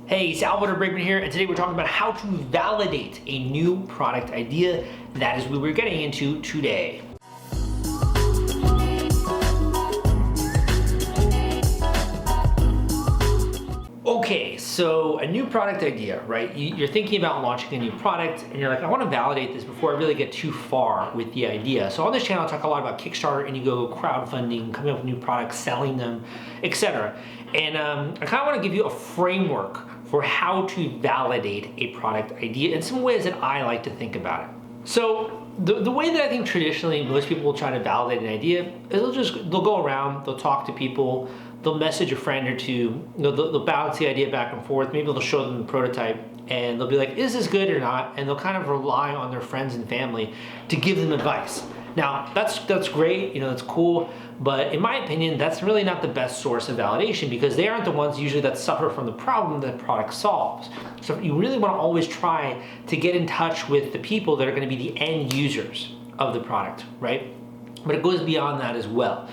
Hey, Salvador Briggman here, and today we're talking about how to validate a new product idea. That is what we're getting into today. Okay, so a new product idea, right? You're thinking about launching a new product and you're like, I want to validate this before I really get too far with the idea. So on this channel, I talk a lot about Kickstarter, Indiegogo, crowdfunding, coming up with new products, selling them, etc. And I kind of want to give you a framework for how to validate a product idea and some ways that I like to think about it. So the way that I think traditionally most people will try to validate an idea is they'll go around, they'll talk to people, they'll message a friend or two, they'll bounce the idea back and forth, maybe they'll show them the prototype and they'll be like, is this good or not? And they'll kind of rely on their friends and family to give them advice. Now, that's great, that's cool, but in my opinion, that's really not the best source of validation because they aren't the ones usually that suffer from the problem that the product solves. So you really want to always try to get in touch with the people that are going to be the end users of the product, right? But it goes beyond that as well.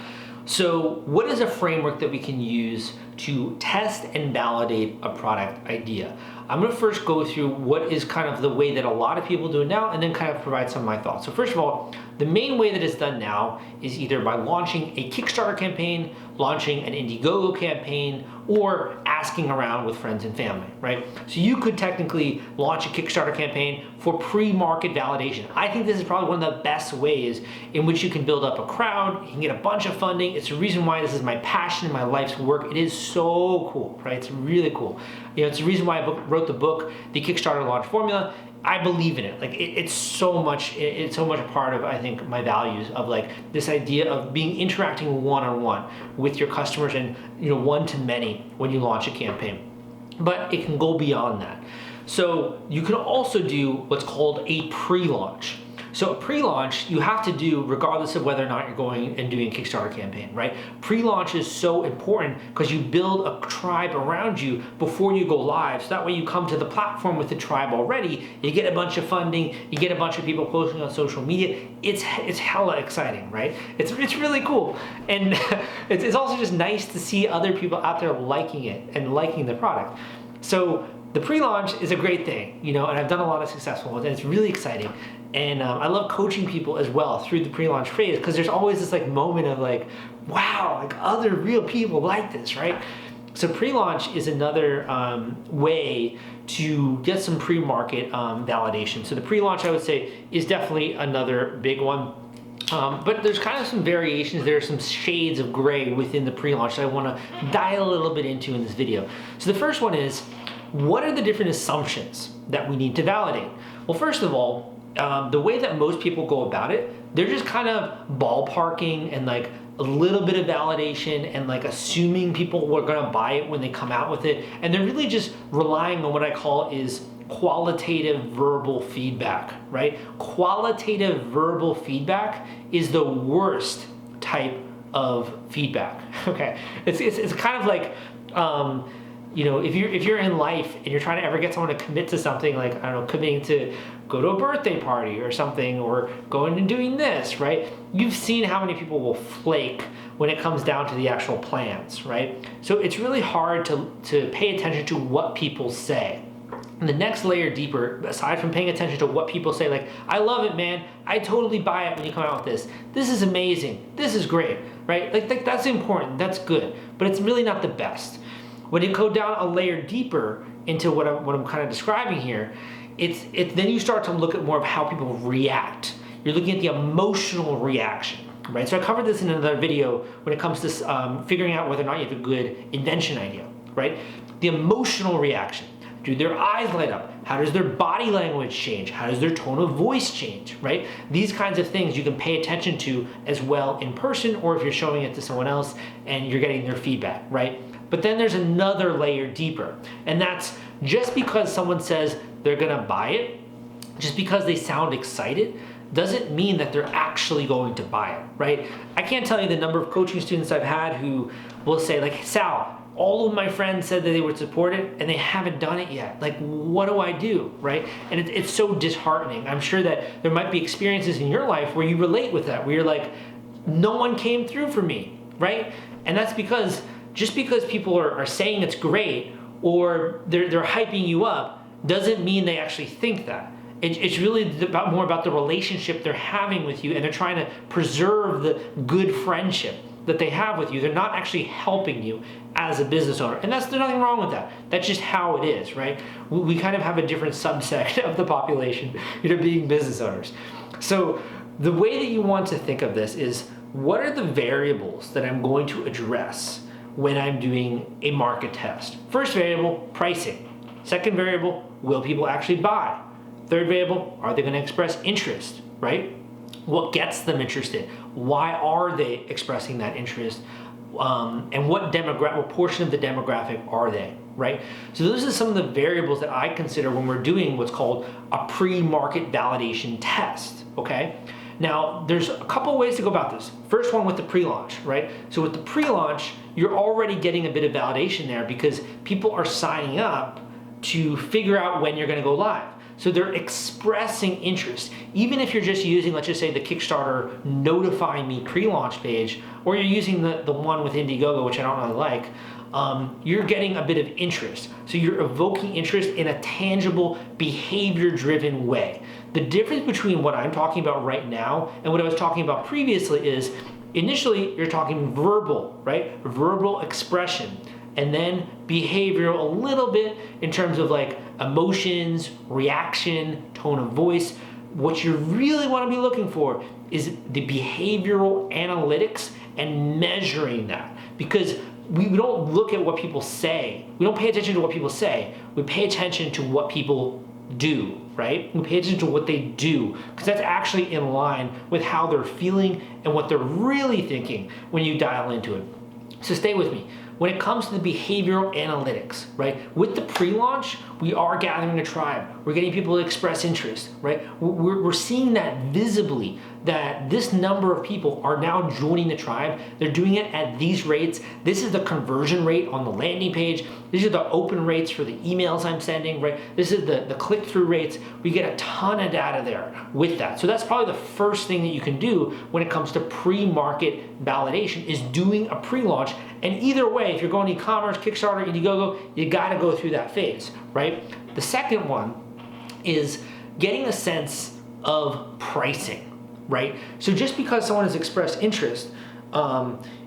So what is a framework that we can use to test and validate a product idea? I'm going to first go through what is kind of the way that a lot of people do it now and then kind of provide some of my thoughts. So first of all, the main way that it's done now is either by launching a Kickstarter campaign, launching an Indiegogo campaign, or asking around with friends and family, right? So you could technically launch a Kickstarter campaign for pre-market validation. I think this is probably one of the best ways in which you can build up a crowd, you can get a bunch of funding. It's the reason why this is my passion, my life's work. It is so cool, right? It's really cool. It's the reason why I wrote the book, The Kickstarter Launch Formula. I believe in it. Like it's so much a part of, I think, my values of like this idea of interacting one-on-one with your customers and one to many when you launch a campaign. But it can go beyond that. So you can also do what's called a pre-launch. So a pre-launch you have to do regardless of whether or not you're going and doing a Kickstarter campaign, right? Pre-launch is so important because you build a tribe around you before you go live. So that way you come to the platform with the tribe already, you get a bunch of funding, you get a bunch of people posting on social media. It's hella exciting, right? It's really cool. And it's also just nice to see other people out there liking it and liking the product. So the pre-launch is a great thing, and I've done a lot of successful ones and it's really exciting. And I love coaching people as well through the pre-launch phase because there's always this like moment of like, wow, like other real people like this, right? So pre-launch is another way to get some pre-market validation. So the pre-launch, I would say, is definitely another big one. But there's kind of some variations. There are some shades of gray within the pre-launch that I want to dial a little bit into in this video. So the first one is, what are the different assumptions that we need to validate? Well, first of all, the way that most people go about it, they're just kind of ballparking and like a little bit of validation and like assuming people are going to buy it when they come out with it. And they're really just relying on what I call is qualitative verbal feedback, right? Qualitative verbal feedback is the worst type of feedback. Okay, it's kind of like, if you're in life and you're trying to ever get someone to commit to something, like, I don't know, committing to go to a birthday party or something, or going and doing this, right? You've seen how many people will flake when it comes down to the actual plans, right? So it's really hard to pay attention to what people say. And the next layer deeper, aside from paying attention to what people say, like, I love it, man, I totally buy it when you come out with this. This is amazing. This is great, right? Like that's important. That's good. But it's really not the best. When you go down a layer deeper into what I'm kind of describing here, then you start to look at more of how people react. You're looking at the emotional reaction, right? So I covered this in another video when it comes to figuring out whether or not you have a good invention idea, right? The emotional reaction. Do their eyes light up? How does their body language change? How does their tone of voice change, right? These kinds of things you can pay attention to as well in person, or if you're showing it to someone else and you're getting their feedback, right? But then there's another layer deeper, and that's just because someone says they're gonna buy it, just because they sound excited, doesn't mean that they're actually going to buy it, right? I can't tell you the number of coaching students I've had who will say like, Sal, all of my friends said that they would support it and they haven't done it yet. Like, what do I do, right? And it's so disheartening. I'm sure that there might be experiences in your life where you relate with that, where you're like, no one came through for me, right? And that's because just because people are saying it's great or they're hyping you up doesn't mean they actually think that. It's really more about the relationship they're having with you, and they're trying to preserve the good friendship that they have with you. They're not actually helping you as a business owner. And there's nothing wrong with that. That's just how it is, right? We kind of have a different subset of the population, being business owners. So the way that you want to think of this is, what are the variables that I'm going to address when I'm doing a market test? First variable, pricing. Second variable, will people actually buy? Third variable, are they going to express interest, right? What gets them interested? Why are they expressing that interest? And what portion of the demographic are they, right? So those are some of the variables that I consider when we're doing what's called a pre-market validation test, okay? Now, there's a couple ways to go about this. First one with the pre-launch, right? So with the pre-launch, you're already getting a bit of validation there because people are signing up to figure out when you're going to go live. So they're expressing interest. Even if you're just using, let's just say, the Kickstarter notify me pre-launch page, or you're using the one with Indiegogo, which I don't really like, you're getting a bit of interest. So you're evoking interest in a tangible, behavior-driven way. The difference between what I'm talking about right now and what I was talking about previously is, initially, you're talking verbal, right? Verbal expression. And then behavioral, a little bit in terms of like emotions, reaction, tone of voice. What you really want to be looking for is the behavioral analytics and measuring that, because we don't look at what people say. We don't pay attention to what people say. We pay attention to what people do, right? We pay attention to what they do, because that's actually in line with how they're feeling and what they're really thinking when you dial into it. So stay with me. When it comes to the behavioral analytics, right? With the pre-launch, we are gathering a tribe. We're getting people to express interest, right? We're seeing that visibly, that this number of people are now joining the tribe. They're doing it at these rates. This is the conversion rate on the landing page. These are the open rates for the emails I'm sending, right? This is the click-through rates. We get a ton of data there with that. So that's probably the first thing that you can do when it comes to pre-market validation, is doing a pre-launch. And either way, if you're going e-commerce, Kickstarter, Indiegogo, you got to go through that phase, right? The second one is getting a sense of pricing, right? So just because someone has expressed interest,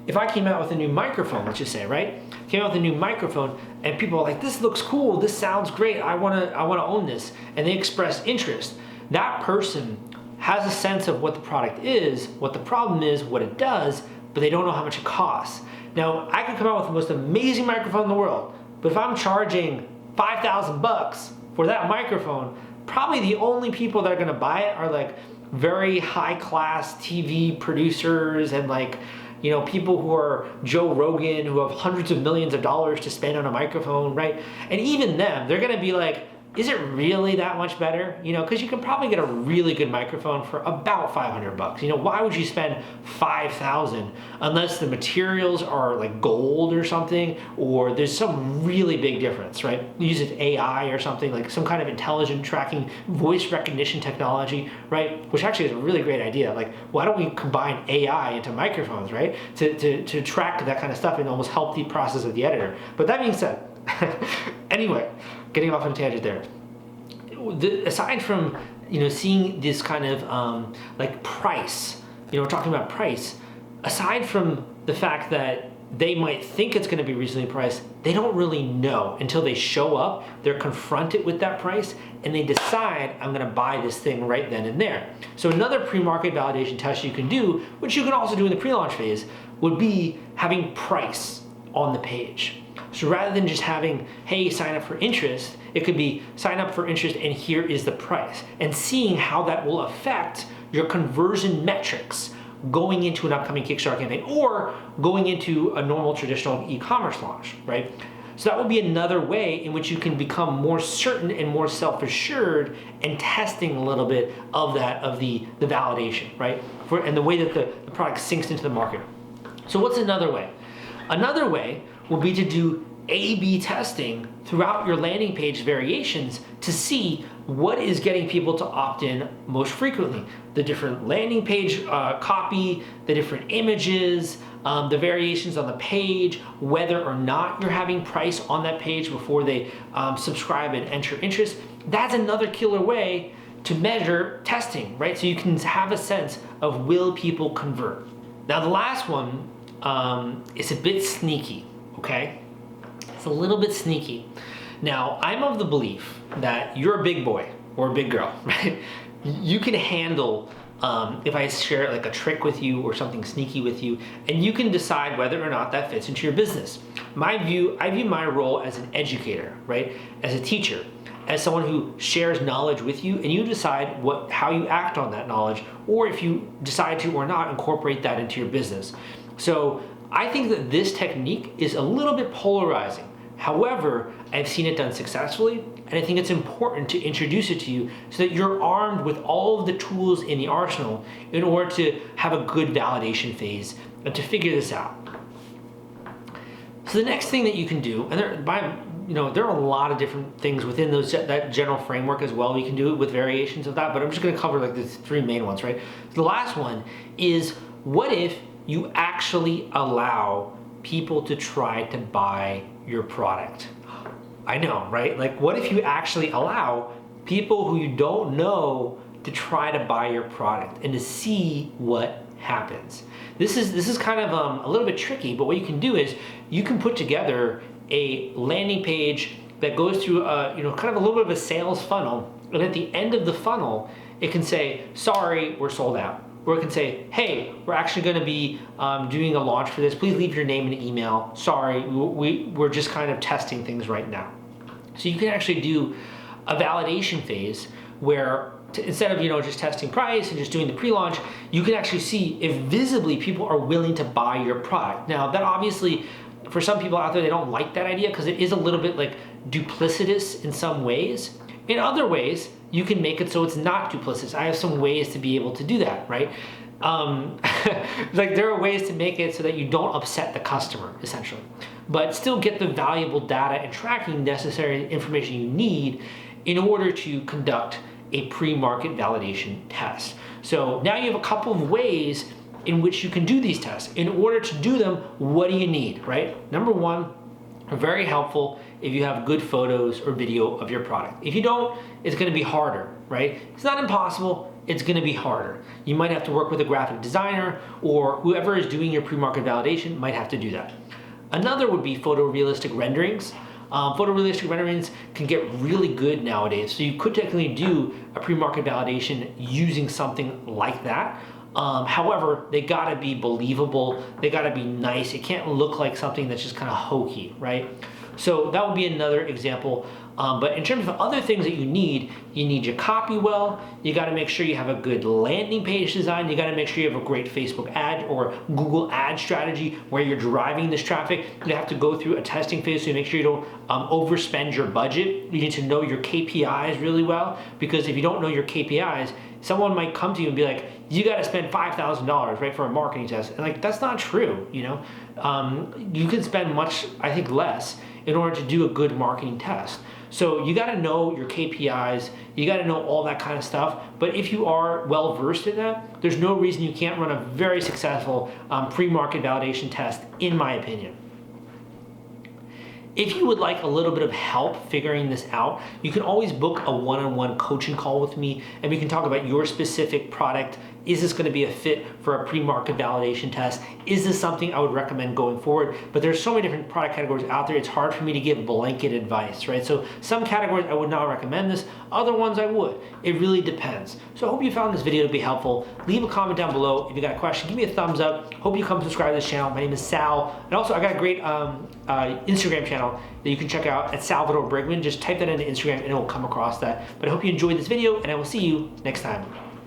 if I came out with a new microphone, let's just say, right? Came out with a new microphone and people are like, this looks cool, this sounds great, I wanna own this, and they express interest, that person has a sense of what the product is, what the problem is, what it does, but they don't know how much it costs. Now, I could come out with the most amazing microphone in the world, but if I'm charging $5,000 for that microphone, probably the only people that are gonna buy it are like very high-class TV producers and people who are Joe Rogan, who have hundreds of millions of dollars to spend on a microphone, right? And even them, they're gonna be like, is it really that much better? Because you can probably get a really good microphone for about $500. Why would you spend $5,000 unless the materials are like gold or something, or there's some really big difference, right? You use it AI or something, like some kind of intelligent tracking voice recognition technology, right? Which actually is a really great idea. Like, why don't we combine AI into microphones, right? To track that kind of stuff and almost help the process of the editor. But that being said, anyway, getting off on a tangent there. Aside from seeing this kind of price, we're talking about price. Aside from the fact that they might think it's going to be reasonably priced, they don't really know until they show up. They're confronted with that price and they decide, I'm going to buy this thing right then and there. So another pre-market validation test you can do, which you can also do in the pre-launch phase, would be having price on the page. So rather than just having, hey, sign up for interest, it could be sign up for interest and here is the price, and seeing how that will affect your conversion metrics going into an upcoming Kickstarter campaign or going into a normal traditional e-commerce launch, right? So that would be another way in which you can become more certain and more self-assured and testing a little bit of the validation, right? And the way that the product sinks into the market. So what's another way? Another way will be to do A/B testing throughout your landing page variations to see what is getting people to opt in most frequently. The different landing page copy, the different images, the variations on the page, whether or not you're having price on that page before they subscribe and enter interest. That's another killer way to measure testing, right? So you can have a sense of will people convert. Now the last one is a bit sneaky, okay? It's a little bit sneaky. Now, I'm of the belief that you're a big boy or a big girl, right? You can handle if I share like a trick with you or something sneaky with you, and you can decide whether or not that fits into your business. I view my role as an educator, right? As a teacher, as someone who shares knowledge with you, and you decide how you act on that knowledge, or if you decide to or not incorporate that into your business. So I think that this technique is a little bit polarizing. However, I've seen it done successfully, and I think it's important to introduce it to you so that you're armed with all of the tools in the arsenal in order to have a good validation phase and to figure this out. So the next thing that you can do, and there are a lot of different things within that general framework as well. You can do it with variations of that, but I'm just going to cover like the three main ones, right? So the last one is, what if you actually allow people to try to buy your product? I know, right? Like, what if you actually allow people who you don't know to try to buy your product and to see what happens? This is kind of a little bit tricky, but what you can do is you can put together a landing page that goes through kind of a little bit of a sales funnel, and at the end of the funnel, it can say, sorry, we're sold out. Or it can say, hey, we're actually going to be doing a launch for this. Please leave your name and email. Sorry, we're just kind of testing things right now. So you can actually do a validation phase where instead of just testing price and just doing the pre-launch, you can actually see if visibly people are willing to buy your product. Now that obviously, for some people out there, they don't like that idea because it is a little bit like duplicitous in some ways. In other ways, you can make it so it's not duplicitous. I have some ways to be able to do that, right? Like there are ways to make it so that you don't upset the customer, essentially, but still get the valuable data and tracking necessary information you need in order to conduct a pre-market validation test. So now you have a couple of ways in which you can do these tests. In order to do them, what do you need, right? Number one, very helpful if you have good photos or video of your product. If you don't, it's going to be harder, right? It's not impossible, it's going to be harder. You might have to work with a graphic designer, or whoever is doing your pre-market validation might have to do that. Another would be photorealistic renderings. Photorealistic renderings can get really good nowadays, so you could technically do a pre-market validation using something like that. However, they gotta be believable, they gotta be nice. It can't look like something that's just kind of hokey, right? So that would be another example. But in terms of other things that you need your copy well, you gotta make sure you have a good landing page design, you gotta make sure you have a great Facebook ad or Google ad strategy where you're driving this traffic. You have to go through a testing phase so you make sure you don't overspend your budget. You need to know your KPIs really well, because if you don't know your KPIs, someone might come to you and be like, you got to spend $5,000, right, for a marketing test. And like, that's not true, you can spend much, I think, less in order to do a good marketing test. So you got to know your KPIs, you got to know all that kind of stuff. But if you are well versed in that, there's no reason you can't run a very successful pre-market validation test, in my opinion. If you would like a little bit of help figuring this out, you can always book a one-on-one coaching call with me, and we can talk about your specific product. Is this going to be a fit for a pre-market validation test? Is this something I would recommend going forward? But there's so many different product categories out there, it's hard for me to give blanket advice, right? So some categories I would not recommend this, other ones I would. It really depends. So I hope you found this video to be helpful. Leave a comment down below. If you got a question, give me a thumbs up. Hope you come subscribe to this channel. My name is Sal. And also I got a great Instagram channel that you can check out at Salvador Briggman. Just type that into Instagram and it will come across that. But I hope you enjoyed this video, and I will see you next time.